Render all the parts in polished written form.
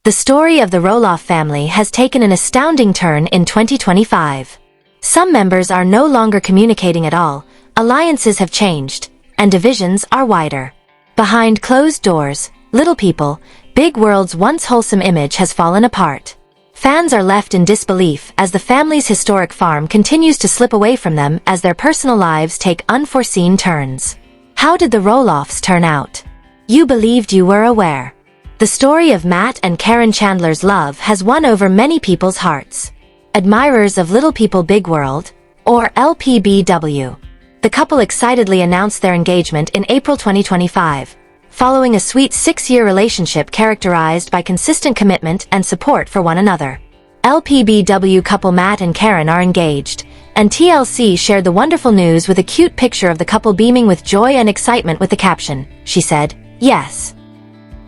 The story of the Roloff family has taken an astounding turn in 2025. Some members are no longer communicating at all, alliances have changed, and divisions are wider. Behind closed doors, Little People, Big World's once wholesome image has fallen apart. Fans are left in disbelief as the family's historic farm continues to slip away from them as their personal lives take unforeseen turns. How did the Roloffs turn out? You believed you were aware. The story of Matt and Caryn Chandler's love has won over many people's hearts. Admirers of Little People Big World, or LPBW. The couple excitedly announced their engagement in April 2025, following a sweet 6-year relationship characterized by consistent commitment and support for one another. LPBW couple Matt and Caryn are engaged, and TLC shared the wonderful news with a cute picture of the couple beaming with joy and excitement with the caption, "She said, yes."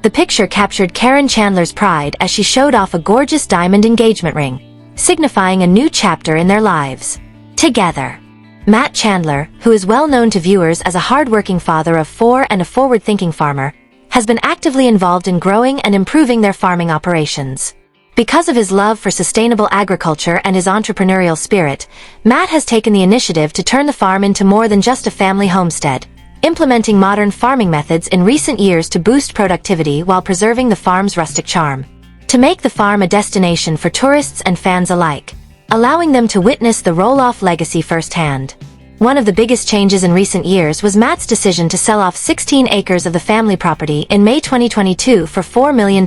The picture captured Caryn Chandler's pride as she showed off a gorgeous diamond engagement ring, signifying a new chapter in their lives. Together. Matt Chandler, who is well known to viewers as a hard-working father of 4 and a forward-thinking farmer, has been actively involved in growing and improving their farming operations. Because of his love for sustainable agriculture and his entrepreneurial spirit, Matt has taken the initiative to turn the farm into more than just a family homestead, implementing modern farming methods in recent years to boost productivity while preserving the farm's rustic charm. To make the farm a destination for tourists and fans alike, allowing them to witness the Roloff legacy firsthand. One of the biggest changes in recent years was Matt's decision to sell off 16 acres of the family property in May 2022 for $4 million,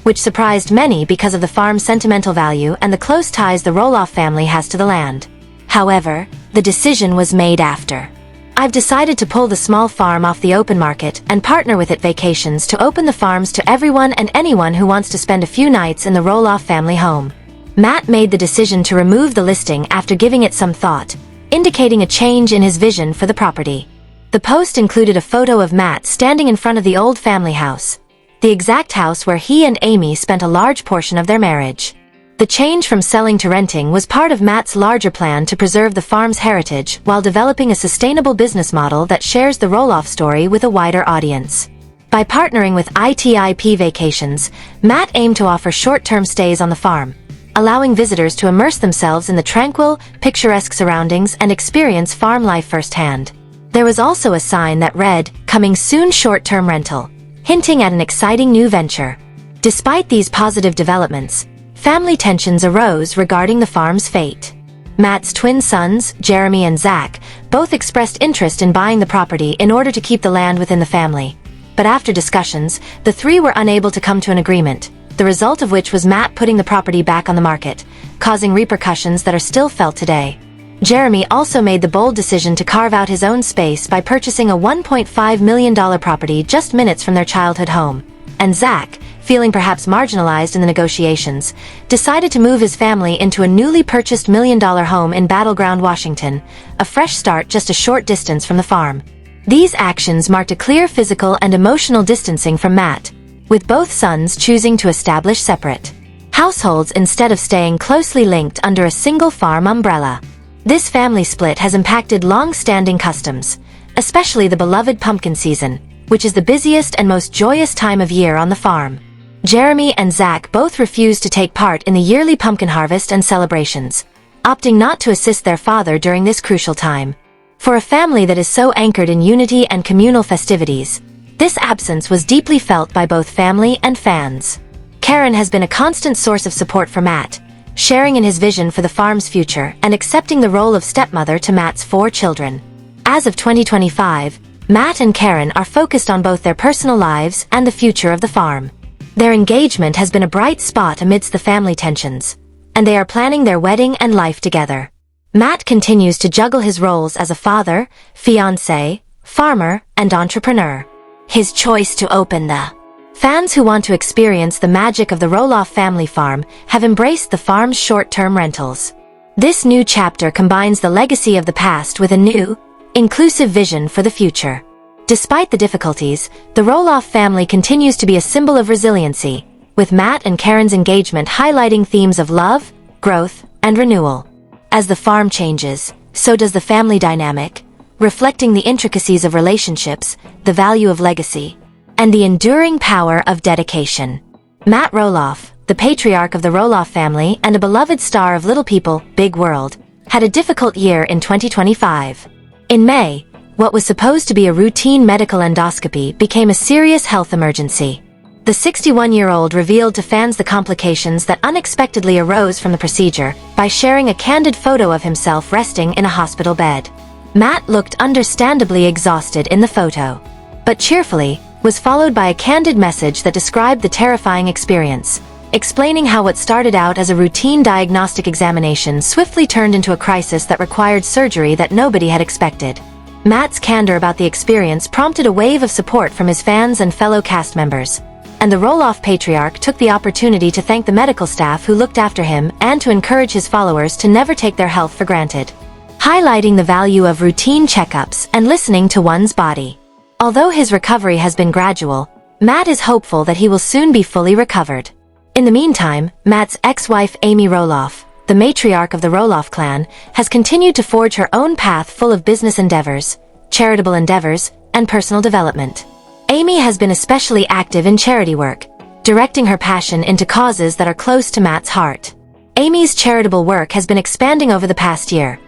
which surprised many because of the farm's sentimental value and the close ties the Roloff family has to the land. However, the decision was made after. "I've decided to pull the small farm off the open market and partner with It Vacations to open the farms to everyone and anyone who wants to spend a few nights in the Roloff family home." Matt made the decision to remove the listing after giving it some thought, indicating a change in his vision for the property. The post included a photo of Matt standing in front of the old family house, the exact house where he and Amy spent a large portion of their marriage. The change from selling to renting was part of Matt's larger plan to preserve the farm's heritage while developing a sustainable business model that shares the Roloff story with a wider audience. By partnering with It Vacations, Matt aimed to offer short-term stays on the farm, allowing visitors to immerse themselves in the tranquil, picturesque surroundings and experience farm life firsthand. There was also a sign that read, "Coming soon short-term rental," hinting at an exciting new venture. Despite these positive developments, family tensions arose regarding the farm's fate. Matt's twin sons, Jeremy and Zach, both expressed interest in buying the property in order to keep the land within the family. But after discussions, the three were unable to come to an agreement, the result of which was Matt putting the property back on the market, causing repercussions that are still felt today. Jeremy also made the bold decision to carve out his own space by purchasing a $1.5 million property just minutes from their childhood home. And Zach, feeling perhaps marginalized in the negotiations, decided to move his family into a newly purchased $1 million home in Battleground, Washington, a fresh start just a short distance from the farm. These actions marked a clear physical and emotional distancing from Matt, with both sons choosing to establish separate households instead of staying closely linked under a single farm umbrella. This family split has impacted long-standing customs, especially the beloved pumpkin season, which is the busiest and most joyous time of year on the farm. Jeremy and Zach both refused to take part in the yearly pumpkin harvest and celebrations, opting not to assist their father during this crucial time. For a family that is so anchored in unity and communal festivities, this absence was deeply felt by both family and fans. Caryn has been a constant source of support for Matt, sharing in his vision for the farm's future and accepting the role of stepmother to Matt's 4 children. As of 2025, Matt and Caryn are focused on both their personal lives and the future of the farm. Their engagement has been a bright spot amidst the family tensions, and they are planning their wedding and life together. Matt continues to juggle his roles as a father, fiancé, farmer, and entrepreneur. His choice to open the fans who want to experience the magic of the Roloff family farm have embraced the farm's short-term rentals. This new chapter combines the legacy of the past with a new, inclusive vision for the future. Despite the difficulties, the Roloff family continues to be a symbol of resiliency, with Matt and Caryn's engagement highlighting themes of love, growth, and renewal. As the farm changes, so does the family dynamic, reflecting the intricacies of relationships, the value of legacy, and the enduring power of dedication. Matt Roloff, the patriarch of the Roloff family and a beloved star of Little People, Big World, had a difficult year in 2025. In May, what was supposed to be a routine medical endoscopy became a serious health emergency. The 61-year-old revealed to fans the complications that unexpectedly arose from the procedure by sharing a candid photo of himself resting in a hospital bed. Matt looked understandably exhausted in the photo, but cheerfully was followed by a candid message that described the terrifying experience, explaining how what started out as a routine diagnostic examination swiftly turned into a crisis that required surgery that nobody had expected. Matt's candor about the experience prompted a wave of support from his fans and fellow cast members, and the Roloff patriarch took the opportunity to thank the medical staff who looked after him and to encourage his followers to never take their health for granted, highlighting the value of routine checkups and listening to one's body. Although his recovery has been gradual, Matt is hopeful that he will soon be fully recovered. In the meantime, Matt's ex-wife Amy Roloff, the matriarch of the Roloff clan, has continued to forge her own path full of business endeavors, charitable endeavors, and personal development. Amy has been especially active in charity work, directing her passion into causes that are close to Matt's heart. Amy's charitable work has been expanding over the past year,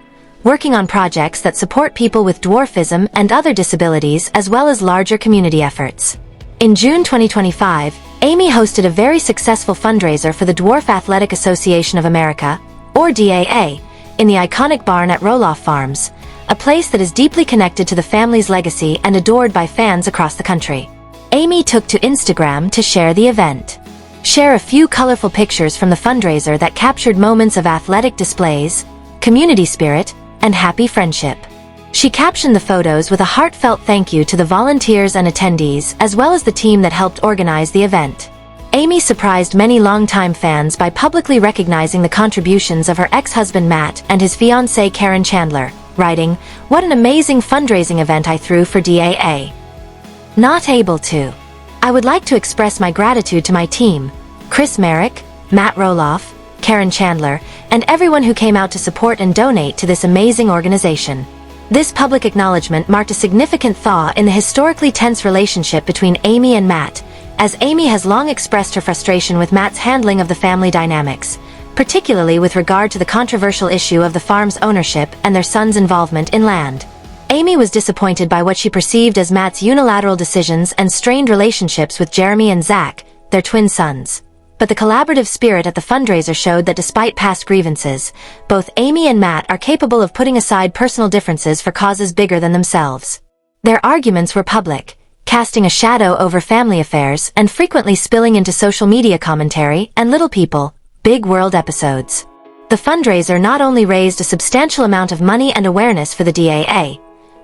working on projects that support people with dwarfism and other disabilities as well as larger community efforts. In June 2025, Amy hosted a very successful fundraiser for the Dwarf Athletic Association of America, or DAA, in the iconic barn at Roloff Farms, a place that is deeply connected to the family's legacy and adored by fans across the country. Amy took to Instagram to share the event. Share a few colorful pictures from the fundraiser that captured moments of athletic displays, community spirit, and happy friendship. She captioned the photos with a heartfelt thank you to the volunteers and attendees as well as the team that helped organize the event. Amy surprised many longtime fans by publicly recognizing the contributions of her ex-husband Matt and his fiancée Caryn Chandler, writing, "What an amazing fundraising event I threw for DAA. Not able to. I would like to express my gratitude to my team, Chris Merrick, Matt Roloff, Caryn Chandler, and everyone who came out to support and donate to this amazing organization." This public acknowledgement marked a significant thaw in the historically tense relationship between Amy and Matt, as Amy has long expressed her frustration with Matt's handling of the family dynamics, particularly with regard to the controversial issue of the farm's ownership and their son's involvement in land. Amy was disappointed by what she perceived as Matt's unilateral decisions and strained relationships with Jeremy and Zach, their twin sons. But the collaborative spirit at the fundraiser showed that despite past grievances, both Amy and Matt are capable of putting aside personal differences for causes bigger than themselves. Their arguments were public, casting a shadow over family affairs and frequently spilling into social media commentary and Little People, Big World episodes. The fundraiser not only raised a substantial amount of money and awareness for the DAA,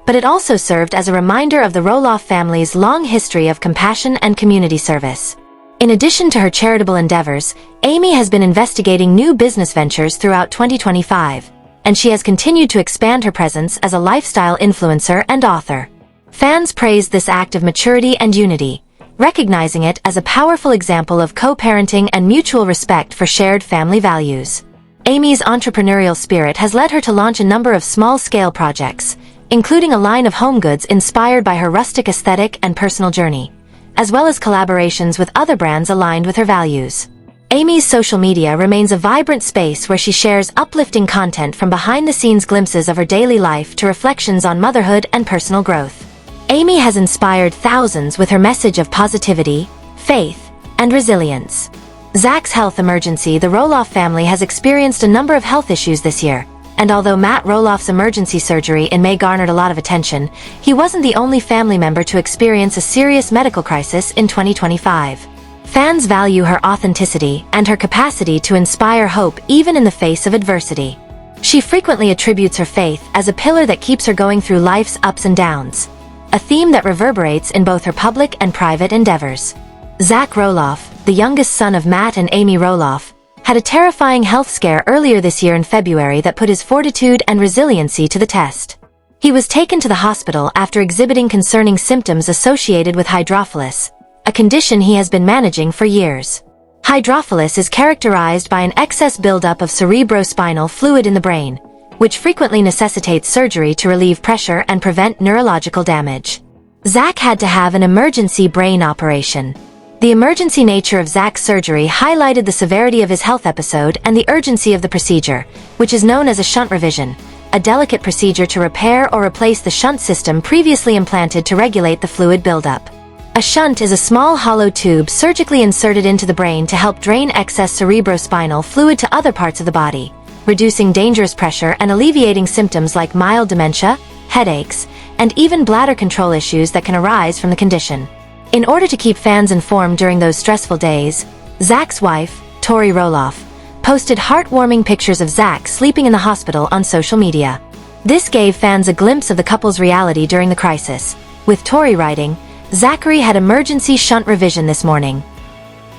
but it also served as a reminder of the Roloff family's long history of compassion and community service. In addition to her charitable endeavors, Amy has been investigating new business ventures throughout 2025, and she has continued to expand her presence as a lifestyle influencer and author. Fans praised this act of maturity and unity, recognizing it as a powerful example of co-parenting and mutual respect for shared family values. Amy's entrepreneurial spirit has led her to launch a number of small-scale projects, including a line of home goods inspired by her rustic aesthetic and personal journey, as well as collaborations with other brands aligned with her values. Amy's social media remains a vibrant space where she shares uplifting content from behind-the-scenes glimpses of her daily life to reflections on motherhood and personal growth. Amy has inspired thousands with her message of positivity, faith, and resilience. Zach's health emergency. The Roloff family has experienced a number of health issues this year, and although Matt Roloff's emergency surgery in May garnered a lot of attention, he wasn't the only family member to experience a serious medical crisis in 2025. Fans value her authenticity and her capacity to inspire hope even in the face of adversity. She frequently attributes her faith as a pillar that keeps her going through life's ups and downs, a theme that reverberates in both her public and private endeavors. Zach Roloff, the youngest son of Matt and Amy Roloff, had a terrifying health scare earlier this year in February that put his fortitude and resiliency to the test. He was taken to the hospital after exhibiting concerning symptoms associated with hydrophilus, a condition he has been managing for years. Hydrophilus is characterized by an excess buildup of cerebrospinal fluid in the brain, which frequently necessitates surgery to relieve pressure and prevent neurological damage. Zach had to have an emergency brain operation. The emergency nature of Zach's surgery highlighted the severity of his health episode and the urgency of the procedure, which is known as a shunt revision, a delicate procedure to repair or replace the shunt system previously implanted to regulate the fluid buildup. A shunt is a small hollow tube surgically inserted into the brain to help drain excess cerebrospinal fluid to other parts of the body, reducing dangerous pressure and alleviating symptoms like mild dementia, headaches, and even bladder control issues that can arise from the condition. In order to keep fans informed during those stressful days, Zach's wife, Tori Roloff, posted heartwarming pictures of Zach sleeping in the hospital on social media. This gave fans a glimpse of the couple's reality during the crisis, with Tori writing, "Zachary had emergency shunt revision this morning.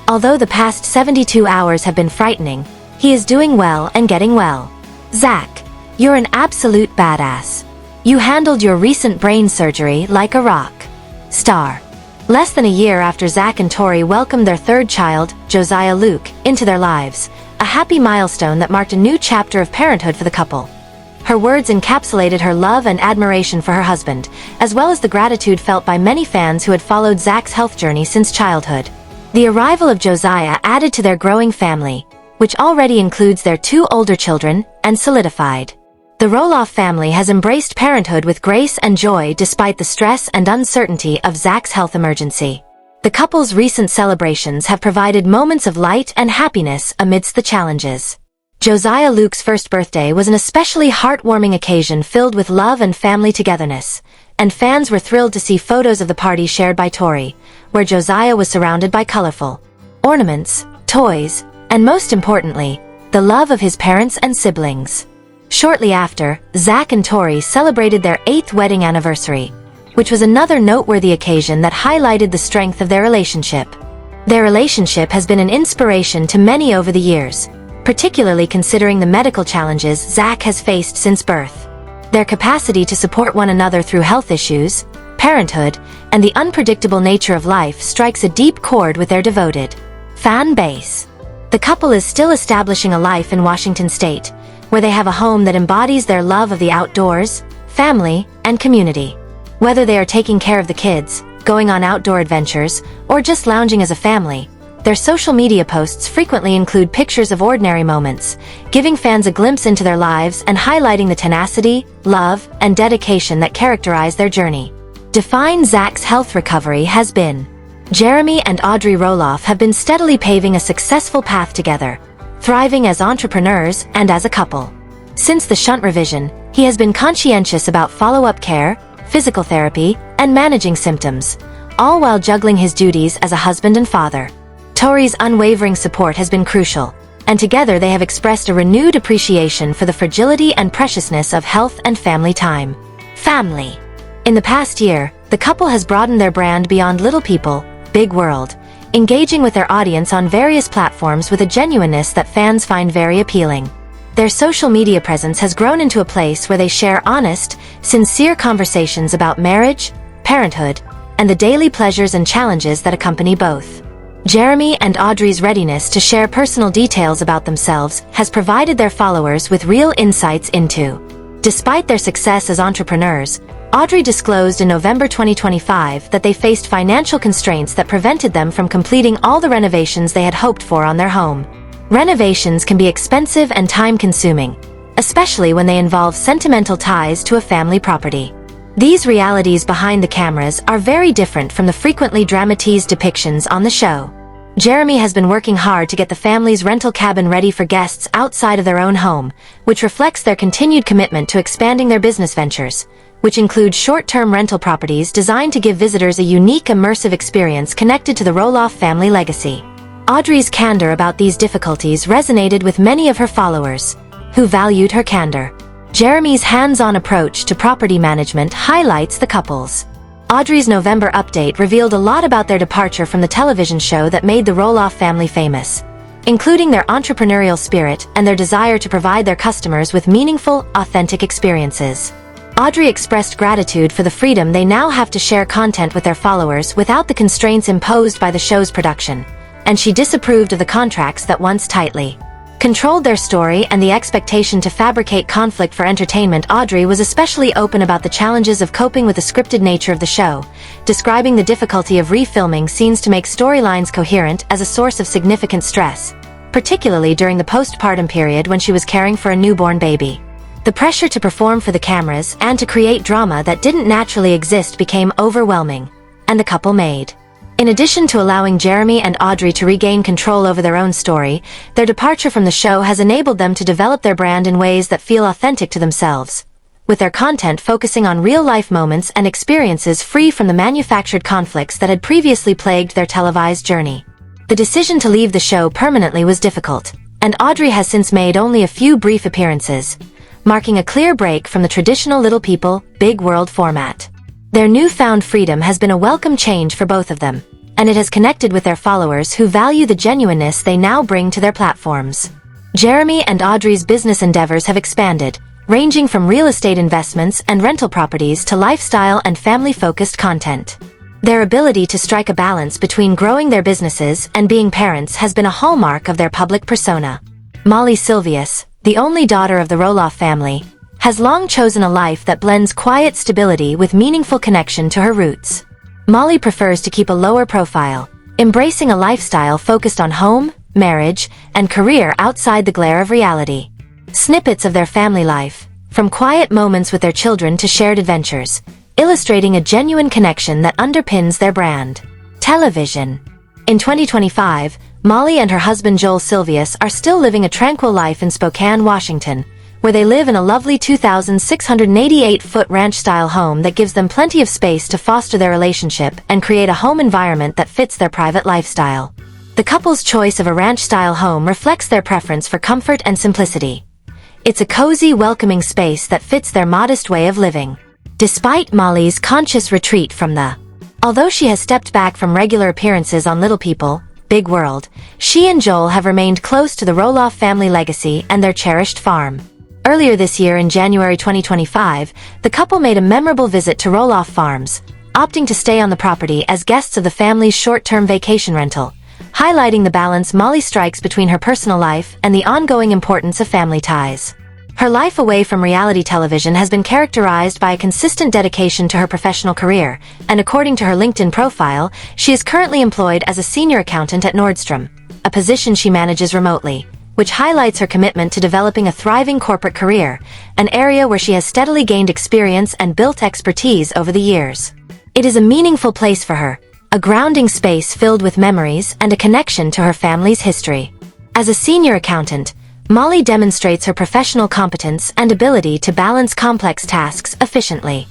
Although the past 72 hours have been frightening, he is doing well and getting well. Zach, you're an absolute badass. You handled your recent brain surgery like a rock star." Less than a year after Zach and Tori welcomed their third child, Josiah Luke, into their lives, a happy milestone that marked a new chapter of parenthood for the couple. Her words encapsulated her love and admiration for her husband, as well as the gratitude felt by many fans who had followed Zach's health journey since childhood. The arrival of Josiah added to their growing family, which already includes their 2 older children, and solidified. The Roloff family has embraced parenthood with grace and joy despite the stress and uncertainty of Zach's health emergency. The couple's recent celebrations have provided moments of light and happiness amidst the challenges. Josiah Luke's first birthday was an especially heartwarming occasion filled with love and family togetherness, and fans were thrilled to see photos of the party shared by Tori, where Josiah was surrounded by colorful ornaments, toys, and most importantly, the love of his parents and siblings. Shortly after, Zach and Tori celebrated their 8th wedding anniversary, which was another noteworthy occasion that highlighted the strength of their relationship. Their relationship has been an inspiration to many over the years, particularly considering the medical challenges Zach has faced since birth. Their capacity to support one another through health issues, parenthood, and the unpredictable nature of life strikes a deep chord with their devoted fan base. The couple is still establishing a life in Washington State, where they have a home that embodies their love of the outdoors, family, and community. Whether they are taking care of the kids, going on outdoor adventures, or just lounging as a family, their social media posts frequently include pictures of ordinary moments, giving fans a glimpse into their lives and highlighting the tenacity, love, and dedication that characterize their journey. Define Zach's health recovery has been. Jeremy and Audrey Roloff have been steadily paving a successful path together, thriving as entrepreneurs and as a couple. Since the shunt revision, he has been conscientious about follow-up care, physical therapy, and managing symptoms, all while juggling his duties as a husband and father. Tori's unwavering support has been crucial, and together they have expressed a renewed appreciation for the fragility and preciousness of health and family time. Family. In the past year, the couple has broadened their brand beyond Little People, Big World, engaging with their audience on various platforms with a genuineness that fans find very appealing. Their social media presence has grown into a place where they share honest, sincere conversations about marriage, parenthood, and the daily pleasures and challenges that accompany both. Jeremy and Audrey's readiness to share personal details about themselves has provided their followers with real insights into. Despite their success as entrepreneurs, Audrey disclosed in November 2025 that they faced financial constraints that prevented them from completing all the renovations they had hoped for on their home. Renovations can be expensive and time-consuming, especially when they involve sentimental ties to a family property. These realities behind the cameras are very different from the frequently dramatized depictions on the show. Jeremy has been working hard to get the family's rental cabin ready for guests outside of their own home, which reflects their continued commitment to expanding their business ventures, which include short-term rental properties designed to give visitors a unique immersive experience connected to the Roloff family legacy. Audrey's candor about these difficulties resonated with many of her followers, who valued her candor. Jeremy's hands-on approach to property management highlights the couple's. Audrey's November update revealed a lot about their departure from the television show that made the Roloff family famous, including their entrepreneurial spirit and their desire to provide their customers with meaningful, authentic experiences. Audrey expressed gratitude for the freedom they now have to share content with their followers without the constraints imposed by the show's production, and she disapproved of the contracts that once tightly controlled their story and the expectation to fabricate conflict for entertainment. Audrey was especially open about the challenges of coping with the scripted nature of the show, describing the difficulty of refilming scenes to make storylines coherent as a source of significant stress, particularly during the postpartum period when she was caring for a newborn baby. The pressure to perform for the cameras and to create drama that didn't naturally exist became overwhelming, and the couple made. In addition to allowing Jeremy and Audrey to regain control over their own story, their departure from the show has enabled them to develop their brand in ways that feel authentic to themselves, with their content focusing on real-life moments and experiences free from the manufactured conflicts that had previously plagued their televised journey. The decision to leave the show permanently was difficult, and Audrey has since made only a few brief appearances, marking a clear break from the traditional Little People, Big World format. Their newfound freedom has been a welcome change for both of them, and it has connected with their followers who value the genuineness they now bring to their platforms. Jeremy and Audrey's business endeavors have expanded, ranging from real estate investments and rental properties to lifestyle and family-focused content. Their ability to strike a balance between growing their businesses and being parents has been a hallmark of their public persona. Molly Silvius, the only daughter of the Roloff family, has long chosen a life that blends quiet stability with meaningful connection to her roots. Molly prefers to keep a lower profile, embracing a lifestyle focused on home, marriage, and career outside the glare of reality. Snippets of their family life, from quiet moments with their children to shared adventures, illustrating a genuine connection that underpins their brand. Television. In 2025, Molly and her husband Joel Silvius are still living a tranquil life in Spokane, Washington, where they live in a lovely 2,688-foot ranch-style home that gives them plenty of space to foster their relationship and create a home environment that fits their private lifestyle. The couple's choice of a ranch-style home reflects their preference for comfort and simplicity. It's a cozy, welcoming space that fits their modest way of living. Despite Molly's conscious retreat from although she has stepped back from regular appearances on Little People, Big World, she and Joel have remained close to the Roloff family legacy and their cherished farm. Earlier this year in January 2025, the couple made a memorable visit to Roloff Farms, opting to stay on the property as guests of the family's short-term vacation rental, highlighting the balance Molly strikes between her personal life and the ongoing importance of family ties. Her life away from reality television has been characterized by a consistent dedication to her professional career, and according to her LinkedIn profile, she is currently employed as a senior accountant at Nordstrom, a position she manages remotely, which highlights her commitment to developing a thriving corporate career, an area where she has steadily gained experience and built expertise over the years. It is a meaningful place for her, a grounding space filled with memories and a connection to her family's history. As a senior accountant, Molly demonstrates her professional competence and ability to balance complex tasks efficiently.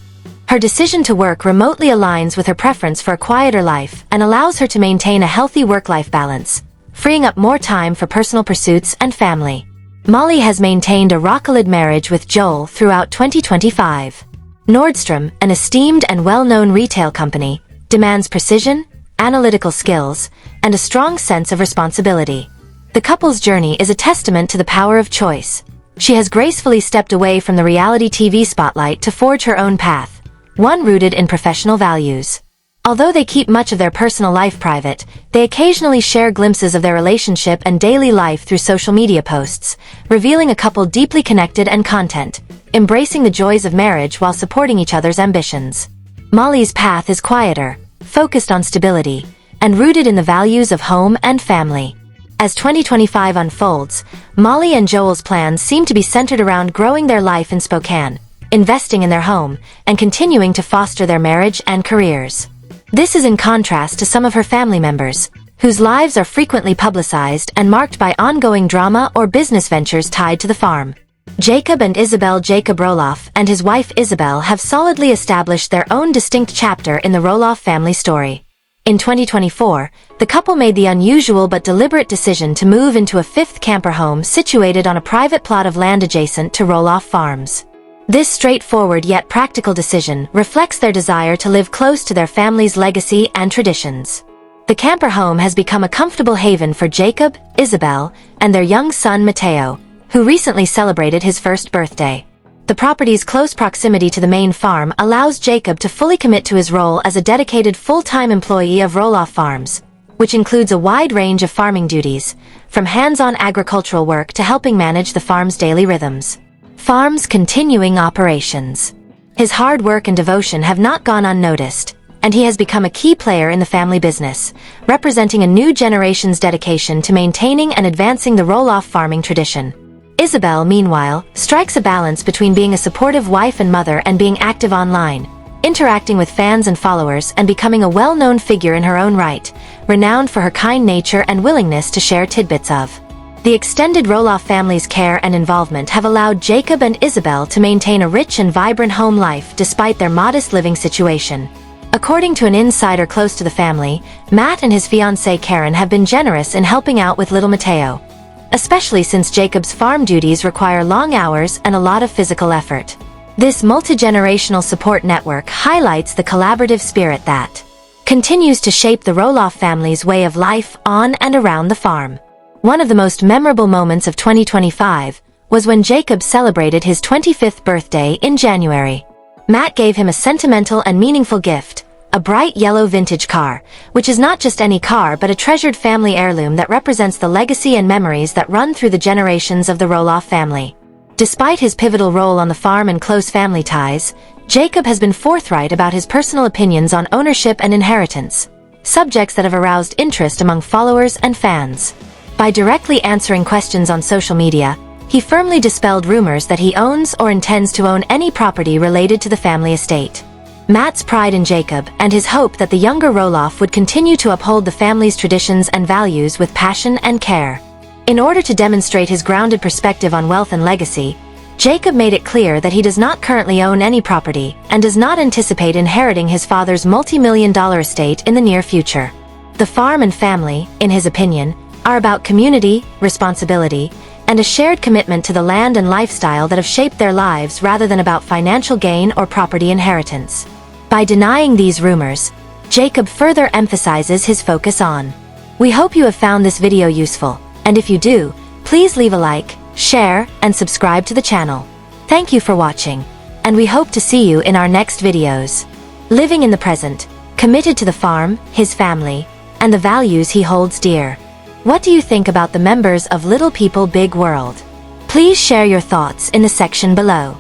Her decision to work remotely aligns with her preference for a quieter life and allows her to maintain a healthy work-life balance, freeing up more time for personal pursuits and family. Molly has maintained a rock-solid marriage with Joel throughout 2025. Nordstrom, an esteemed and well-known retail company, demands precision, analytical skills, and a strong sense of responsibility. The couple's journey is a testament to the power of choice. She has gracefully stepped away from the reality TV spotlight to forge her own path, one rooted in professional values. Although they keep much of their personal life private, they occasionally share glimpses of their relationship and daily life through social media posts, revealing a couple deeply connected and content, embracing the joys of marriage while supporting each other's ambitions. Molly's path is quieter, focused on stability, and rooted in the values of home and family. As 2025 unfolds, Molly and Joel's plans seem to be centered around growing their life in Spokane, investing in their home, and continuing to foster their marriage and careers. This is in contrast to some of her family members, whose lives are frequently publicized and marked by ongoing drama or business ventures tied to the farm. Jacob and Isabel Jacob Roloff and his wife Isabel have solidly established their own distinct chapter in the Roloff family story. In 2024, the couple made the unusual but deliberate decision to move into a fifth camper home situated on a private plot of land adjacent to Roloff Farms. This straightforward yet practical decision reflects their desire to live close to their family's legacy and traditions. The camper home has become a comfortable haven for Jacob, Isabel, and their young son Mateo, who recently celebrated his first birthday. The property's close proximity to the main farm allows Jacob to fully commit to his role as a dedicated full-time employee of Roloff Farms, which includes a wide range of farming duties, from hands-on agricultural work to helping manage the farm's daily rhythms. Farm's continuing operations. His hard work and devotion have not gone unnoticed, and he has become a key player in the family business, representing a new generation's dedication to maintaining and advancing the Roloff farming tradition. Isabel, meanwhile, strikes a balance between being a supportive wife and mother and being active online, interacting with fans and followers and becoming a well-known figure in her own right, renowned for her kind nature and willingness to share tidbits of. The extended Roloff family's care and involvement have allowed Jacob and Isabel to maintain a rich and vibrant home life despite their modest living situation. According to an insider close to the family, Matt and his fiancée Caryn have been generous in helping out with little Mateo, especially since Jacob's farm duties require long hours and a lot of physical effort. This multi-generational support network highlights the collaborative spirit that continues to shape the Roloff family's way of life on and around the farm. One of the most memorable moments of 2025 was when Jacob celebrated his 25th birthday in January. Matt gave him a sentimental and meaningful gift, a bright yellow vintage car, which is not just any car but a treasured family heirloom that represents the legacy and memories that run through the generations of the Roloff family. Despite his pivotal role on the farm and close family ties, Jacob has been forthright about his personal opinions on ownership and inheritance, subjects that have aroused interest among followers and fans. By directly answering questions on social media, he firmly dispelled rumors that he owns or intends to own any property related to the family estate. Matt's pride in Jacob and his hope that the younger Roloff would continue to uphold the family's traditions and values with passion and care. In order to demonstrate his grounded perspective on wealth and legacy, Jacob made it clear that he does not currently own any property and does not anticipate inheriting his father's multi-million-dollar estate in the near future. The farm and family, in his opinion, are about community, responsibility, and a shared commitment to the land and lifestyle that have shaped their lives rather than about financial gain or property inheritance. By denying these rumors, Jacob further emphasizes his focus on. We hope you have found this video useful, and if you do, please leave a like, share, and subscribe to the channel. Thank you for watching, and we hope to see you in our next videos. Living in the present, committed to the farm, his family, and the values he holds dear. What do you think about the members of Little People Big World? Please share your thoughts in the section below.